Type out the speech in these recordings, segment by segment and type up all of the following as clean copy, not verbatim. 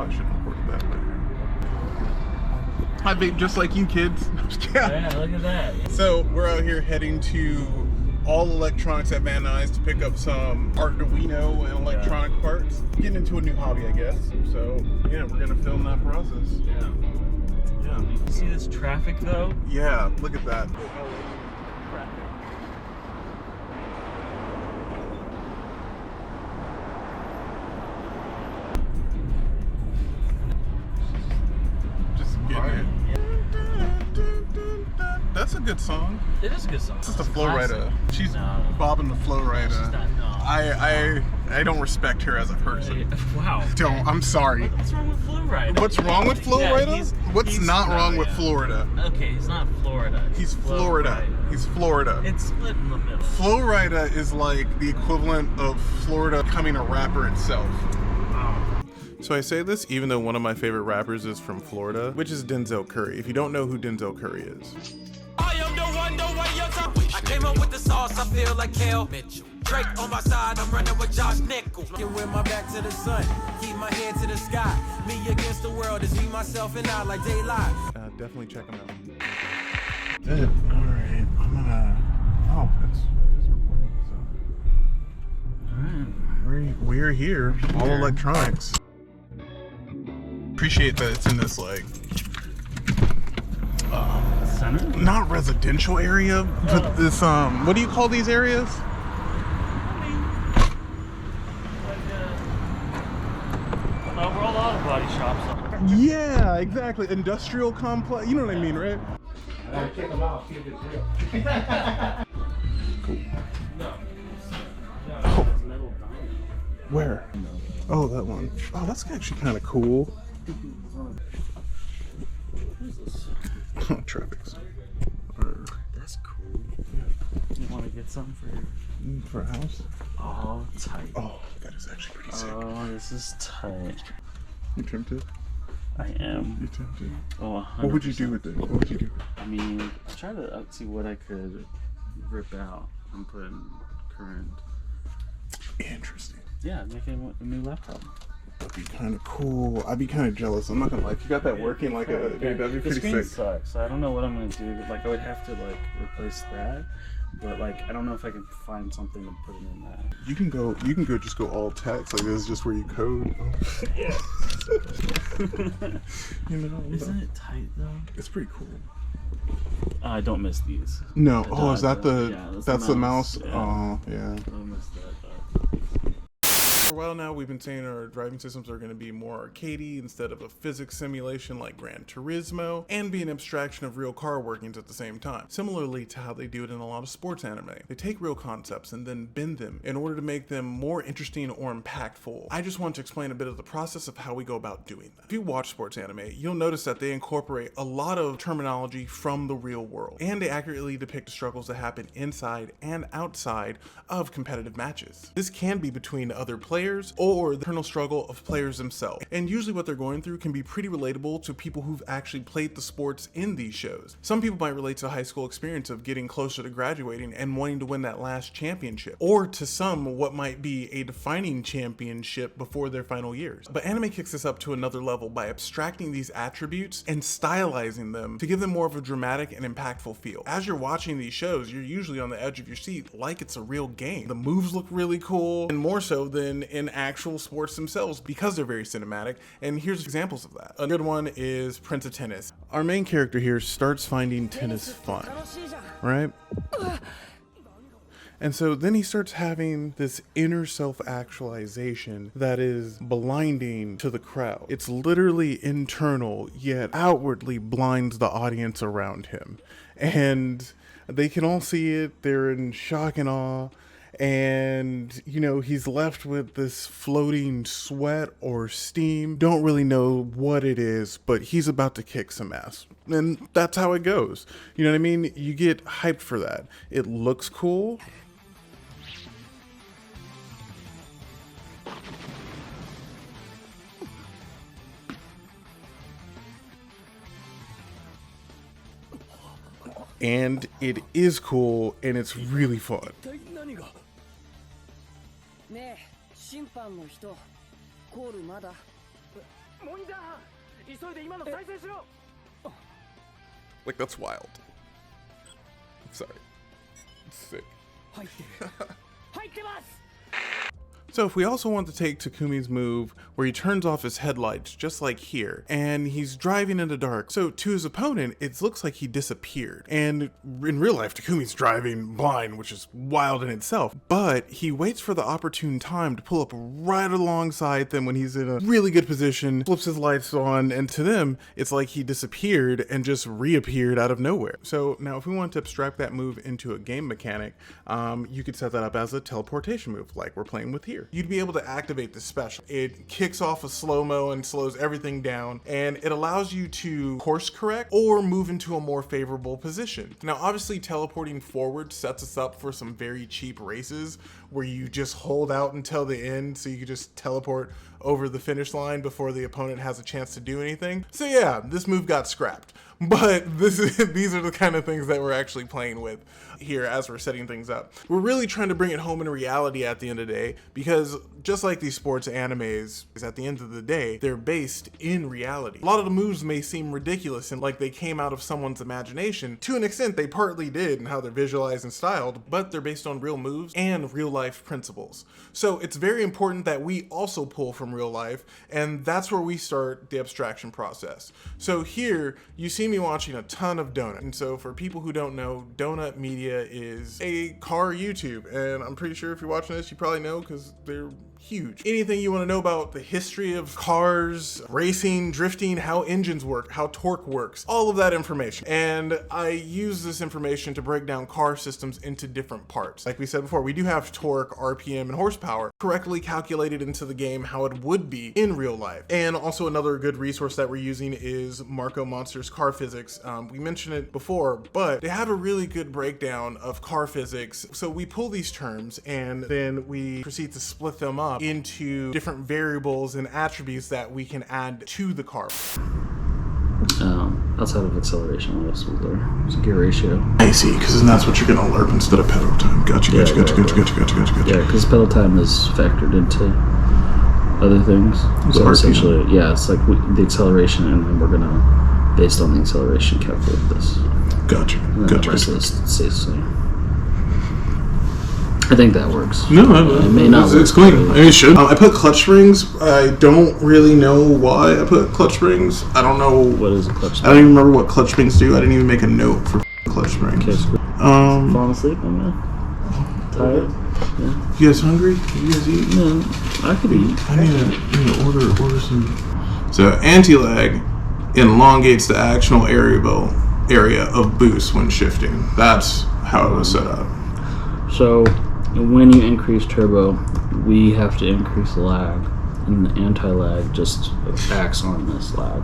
Probably should have recorded that later. I vape just like you kids. Yeah, look at that. So we're out here heading to All Electronics at Van Nuys to pick up some Arduino and electronic parts. Getting into a new hobby, I guess. So yeah, we're gonna film that process. Yeah. You see this traffic though? Yeah, look at that. Just getting it. That's a good song. It is a good song. This is the Flow Rida. She's bobbing the Flow Rida. I don't respect her as a person. Wow. Don't. I'm sorry. What's wrong with Flow Rida? What's wrong with Flow Rida? What's not wrong with Florida? Okay, he's not Florida. He's Florida. He's Florida. It's split in the middle. Flow Rida is like the equivalent of Florida becoming a rapper itself. Wow. So I say this even though one of my favorite rappers is from Florida, which is Denzel Curry. If you don't know who Denzel Curry is. I am the one you're talking. I came up with the sauce, I feel like Kel Mitchell. Drake on my side, I'm running with Josh Nichols. Get with my back to the sun, keep my head to the sky. Me against the world is me, myself, and I like daylight. Definitely check them out. Good. Alright, I'm gonna... Oh, it's recording, so... We're here. All Electronics. Appreciate that it's in this, like... Center? Not residential area, but this, what do you call these areas? Overall, auto body shops. Yeah, exactly. Industrial complex. You know what I mean, right? I gotta check them out, see if it's real. Cool. No. Oh. Metal diamond. Where? Oh, that one. Oh, that's actually kind of cool. Who's this? Traffic's. That's cool. You want to get some For a house? Oh, tight. Oh, that is actually pretty sick. Oh, this is tight. You tempted? I am. You tempted? Oh, 100%. What would you do with it? What would you do? I mean, I try to see what I could rip out and put in current. Interesting. Yeah, make a new laptop. That'd be kind of cool. I'd be kind of jealous. I'm not gonna lie. If you got that working like a, dude, that'd be The pretty screen sick. sucks. I don't know what I'm gonna do. Like, I would have to like replace that, but like, I don't know if I can find something to put in that. You can go just go all text. Like this is just where you code. Yeah. You know, Isn't it tight though? it's pretty cool. I don't miss these. No. I Oh, is that the? yeah, that's the mouse. Yeah. Oh, yeah. I don't miss that. For a while now, we've been saying our driving systems are going to be more arcadey instead of a physics simulation like Gran Turismo, and be an abstraction of real car workings at the same time, similarly to how they do it in a lot of sports anime. They take real concepts and then bend them in order to make them more interesting or impactful. I just want to explain a bit of the process of how we go about doing that. If you watch sports anime, you'll notice that they incorporate a lot of terminology from the real world, and they accurately depict the struggles that happen inside and outside of competitive matches. This can be between other players or the internal struggle of players themselves. And usually what they're going through can be pretty relatable to people who've actually played the sports in these shows. Some people might relate to a high school experience of getting closer to graduating and wanting to win that last championship, or to some what might be a defining championship before their final years. But anime kicks this up to another level by abstracting these attributes and stylizing them to give them more of a dramatic and impactful feel. As you're watching these shows, you're usually on the edge of your seat like it's a real game. The moves look really cool, and more so than in actual sports themselves because they're very cinematic, and here's examples of that. A good one is Prince of Tennis. Our main character here starts finding tennis fun, right? And so then he starts having this inner self-actualization that is blinding to the crowd. It's literally internal, yet outwardly blinds the audience around him. And they can all see it, they're in shock and awe, and you know, he's left with this floating sweat or steam. Don't really know what it is, but he's about to kick some ass, and that's how it goes. You know what I mean? You get hyped for that. It looks cool. And it is cool, and it's really fun. ねえ、審判の人、コールまだ。Like, that's wild. I'm sorry. It's sick. So if we also want to take Takumi's move where he turns off his headlights just like here, and he's driving in the dark. So to his opponent, it looks like he disappeared. And in real life, Takumi's driving blind, which is wild in itself. But he waits for the opportune time to pull up right alongside them when he's in a really good position, flips his lights on, and to them, it's like he disappeared and just reappeared out of nowhere. So now if we want to abstract that move into a game mechanic, you could set that up as a teleportation move like we're playing with here. You'd be able to activate this special. It kicks off a slow-mo and slows everything down, and it allows you to course correct or move into a more favorable position. Now, obviously teleporting forward sets us up for some very cheap races where you just hold out until the end so you can just teleport over the finish line before the opponent has a chance to do anything. So yeah, this move got scrapped. But these are the kind of things that we're actually playing with here as we're setting things up. We're really trying to bring it home in reality at the end of the day, because just like these sports animes, at the end of the day, they're based in reality. A lot of the moves may seem ridiculous and like they came out of someone's imagination. To an extent, they partly did in how they're visualized and styled, but they're based on real moves and real life principles. So it's very important that we also pull from real life, and that's where we start the abstraction process. So here, you see me watching a ton of Donut. And so for people who don't know, Donut Media is a car YouTube, and I'm pretty sure if you're watching this, you probably know because they're huge. Anything you want to know about the history of cars, racing, drifting, how engines work, how torque works, all of that information. And I use this information to break down car systems into different parts. Like we said before, we do have torque, RPM, and horsepower correctly calculated into the game how it would be in real life. And also another good resource that we're using is Marco Monster's Car Physics. We mentioned it before, but they have a really good breakdown of car physics. So we pull these terms and then we proceed to split them up into different variables and attributes that we can add to the car. Outside of acceleration, what else was there? It's a gear ratio. I see, because then that's what you're going to LERP instead of pedal time. Gotcha. Yeah, because pedal time is factored into other things. So essentially, yeah, it's like the acceleration, and then we're going to, based on the acceleration, calculate this. Gotcha. The rest of this stays the same. I think that works. No, it may not. It's clean. I mean, it should. I put clutch springs. I don't really know why I put clutch springs. I don't know. What is a clutch spring? I don't even remember what clutch springs do. I didn't even make a note for clutch springs. Okay, falling asleep, man. Tired? Yeah. You guys hungry? You guys eat? No, I could eat. I need to order some. So anti-lag elongates the actional area of boost when shifting. That's how it was set up. So when you increase turbo, we have to increase the lag, and the anti-lag just acts on this lag.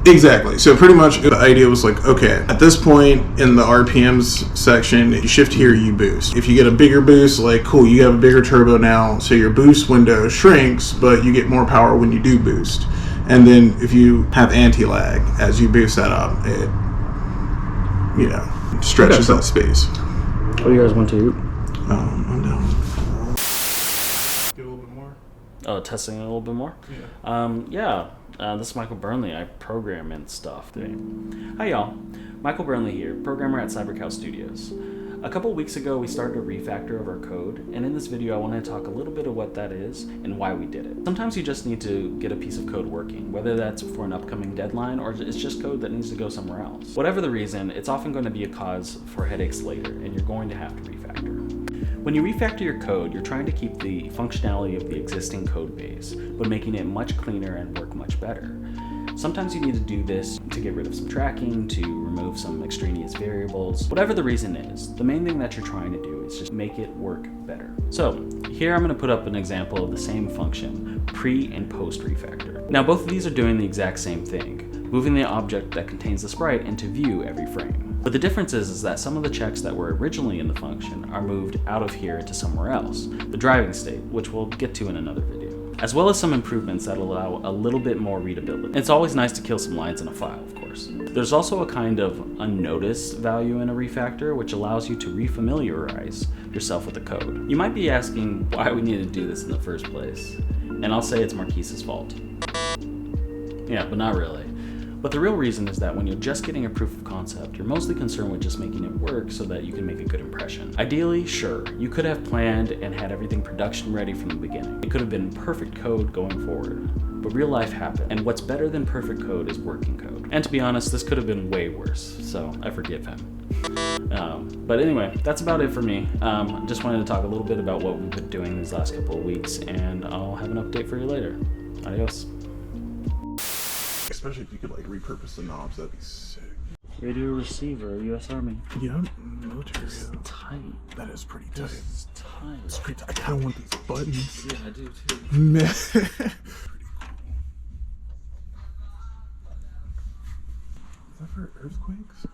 Exactly. So pretty much the idea was like, okay, at this point in the RPMs section, you shift here, you boost. If you get a bigger boost, like, cool, you have a bigger turbo now, so your boost window shrinks, but you get more power when you do boost. And then if you have anti-lag, as you boost that up, it, stretches that space. What do you guys want to eat? I'm down. Get a little bit more. Oh, testing it a little bit more? Yeah. This is Michael Burnley. I program and stuff today. Hi, y'all. Michael Burnley here, programmer at CyberCow Studios. A couple weeks ago, we started a refactor of our code, and in this video, I want to talk a little bit of what that is and why we did it. Sometimes you just need to get a piece of code working, whether that's for an upcoming deadline or it's just code that needs to go somewhere else. Whatever the reason, it's often going to be a cause for headaches later, and you're going to have to refactor. When you refactor your code, you're trying to keep the functionality of the existing code base, but making it much cleaner and work much better. Sometimes you need to do this to get rid of some tracking, to remove some extraneous variables. Whatever the reason is, the main thing that you're trying to do is just make it work better. So here I'm going to put up an example of the same function, pre and post refactor. Now both of these are doing the exact same thing, moving the object that contains the sprite into view every frame. But the difference is that some of the checks that were originally in the function are moved out of here into somewhere else, the driving state, which we'll get to in another video, as well as some improvements that allow a little bit more readability. It's always nice to kill some lines in a file, of course. There's also a kind of unnoticed value in a refactor, which allows you to refamiliarize yourself with the code. You might be asking why we need to do this in the first place, and I'll say it's Marquise's fault. Yeah, but not really. But the real reason is that when you're just getting a proof of concept, you're mostly concerned with just making it work so that you can make a good impression. Ideally, sure, you could have planned and had everything production ready from the beginning. It could have been perfect code going forward. But real life happened, and what's better than perfect code is working code. And to be honest, this could have been way worse, so I forgive him. But anyway, that's about it for me. Just wanted to talk a little bit about what we've been doing these last couple of weeks, and I'll have an update for you later. Adios. Especially if you could like repurpose the knobs, that'd be sick. Radio receiver, U.S. Army. Yeah, military. This is tight. That is pretty tight. This is tight. It's pretty tight. I kind of want these buttons. Yeah, I do too. Man. Is that for earthquakes?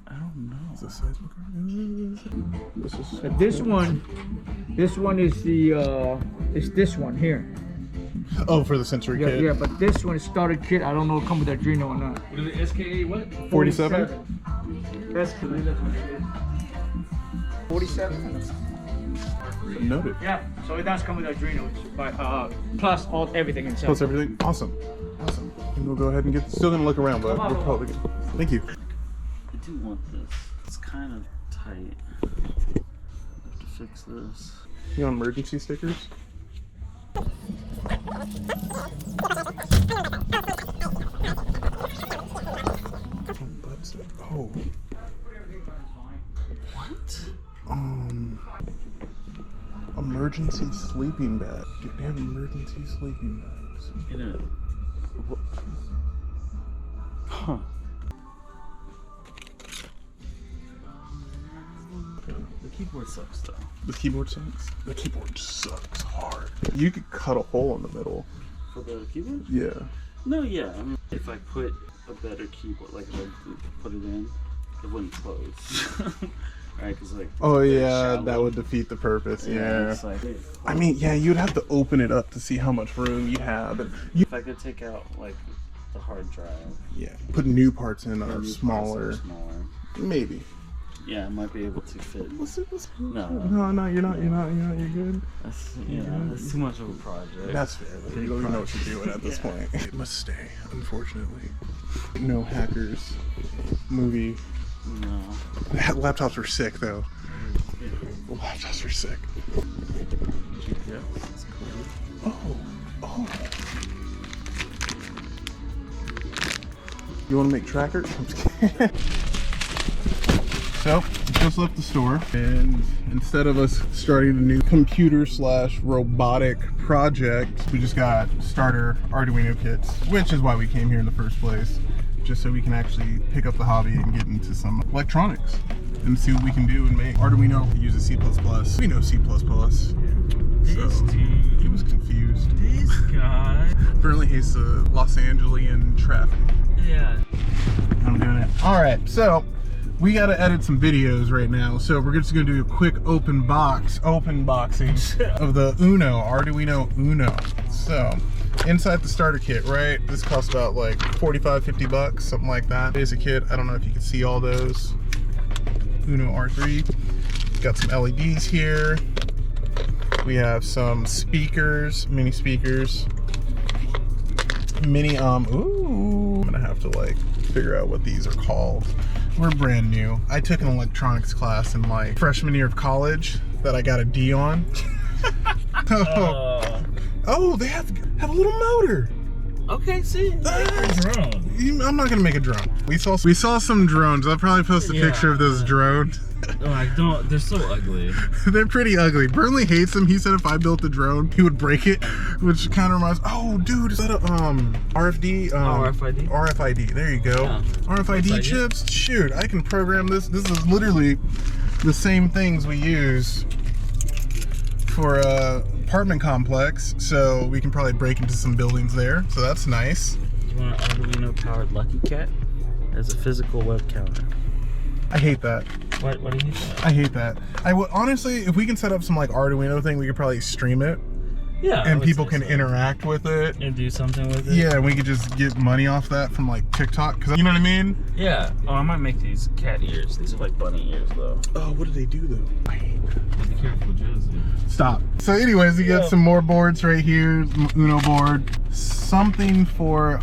I don't know. Is it seismic? This is This one is the it's this one here. oh, for the sensory kit. Yeah, but this one is starter kit. I don't know if it comes with Arduino or not. What is it, SKA what? 47? That's 47. Noted. Yeah, so it does come with Arduino, but plus everything inside. Plus everything. Awesome. Awesome. And we'll go ahead and get. Still gonna look around, but we'll probably. Thank you. I do want this. It's kind of tight. I have to fix this. You want emergency stickers? Oh. What? Emergency sleeping bag. Dude, they have emergency sleeping bags. In it. Huh. The keyboard sucks though. The keyboard sucks? The keyboard sucks hard. You could cut a hole in the middle. For the keyboard? Yeah. No, yeah. I mean, if I put a better keyboard, like if I put it in, it wouldn't close. Right? Because like. Oh it's yeah, shallow. that would defeat the purpose. Yeah. It's like, I mean, yeah, you'd have to open it up to see how much room you have. And if I could take out like the hard drive. yeah, put new parts in that the are new parts smaller. that are smaller. Maybe. Yeah, I might be able to fit. No, No. you're not. You're good. That's, that's too much of a project. That's fair. You don't even know what you're doing at this point. It must stay, unfortunately. No hackers. Movie. No. Laptops are sick, though. Laptops are sick. Yeah, that's cool. Oh. You want to make trackers? I'm just kidding. So, just left the store, and instead of us starting a new computer/robotic project, we just got starter Arduino kits, which is why we came here in the first place, just so we can actually pick up the hobby and get into some electronics and see what we can do and make. Arduino uses C++. We know C++. So, he was confused. This guy. Apparently he's Los Angelian traffic. Yeah. I'm doing it. Alright, so we gotta edit some videos right now, so we're just gonna do a quick open boxing of the Arduino Uno. So, inside the starter kit, right? This costs about like $45-50, something like that. Basic kit, I don't know if you can see all those. Uno R3. Got some LEDs here. We have some speakers, mini speakers. Ooh, I'm gonna have to like figure out what these are called. We're brand new. I took an electronics class in like freshman year of college that I got a D on. Oh, they have a little motor. Okay, see, drone. I'm not gonna make a drone. We saw some drones. I'll probably post a picture of those drones. Like, they're so ugly. They're pretty ugly. Burnley hates them. He said if I built a drone, he would break it, which kind of reminds. Oh, dude, is that a RFD? RFID. RFID. There you go. Yeah. RFID chips. Shoot, I can program this. This is literally the same things we use for apartment complex, so we can probably break into some buildings there. So that's nice. You want an Arduino powered Lucky Cat as a physical web counter? I hate that. What do you hate that? I hate that. Honestly, if we can set up some like Arduino thing, we could probably stream it Yeah. I and would people say can so. interact with it. And do something with it. Yeah, and we could just get money off that from like TikTok, cause you know what I mean? Yeah. Oh, I might make these cat ears. These are like bunny ears though. Oh, what do they do though? I hate that. Be careful, Josie. Stop. So anyways, we got Yeah. some more boards right here. Uno board. Something for,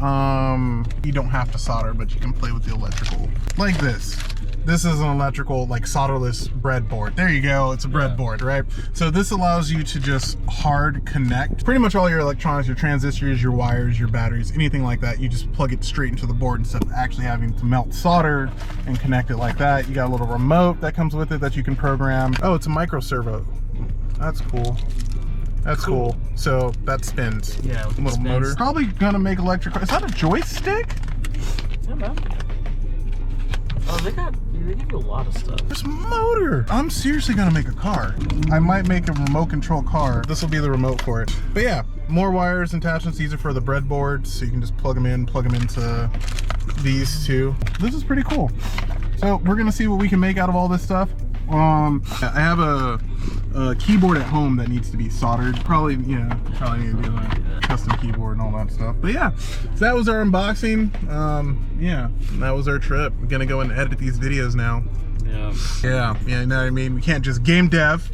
you don't have to solder, but you can play with the electrical. Like this. This is an electrical, like solderless breadboard. There you go, it's a breadboard, right? So this allows you to just hard connect pretty much all your electronics, your transistors, your wires, your batteries, anything like that. You just plug it straight into the board instead of actually having to melt solder and connect it like that. You got a little remote that comes with it that you can program. Oh, it's a micro servo. That's cool. That's cool. So that spins. Yeah, with the little spins. motor. Probably gonna make electric. Is that a joystick? Yeah, man. Oh, they give you a lot of stuff. This motor. I'm seriously gonna make a car. I might make a remote control car. This will be the remote for it. But yeah, more wires and attachments. These are for the breadboard, so you can just plug them into these two. This is pretty cool. So we're gonna see what we can make out of all this stuff. I have a keyboard at home that needs to be soldered. Probably need to do a custom keyboard and all that stuff. But yeah, so that was our unboxing. Yeah, that was our trip. We're gonna go and edit these videos now. Yeah. Yeah, you know what I mean? We can't just game dev.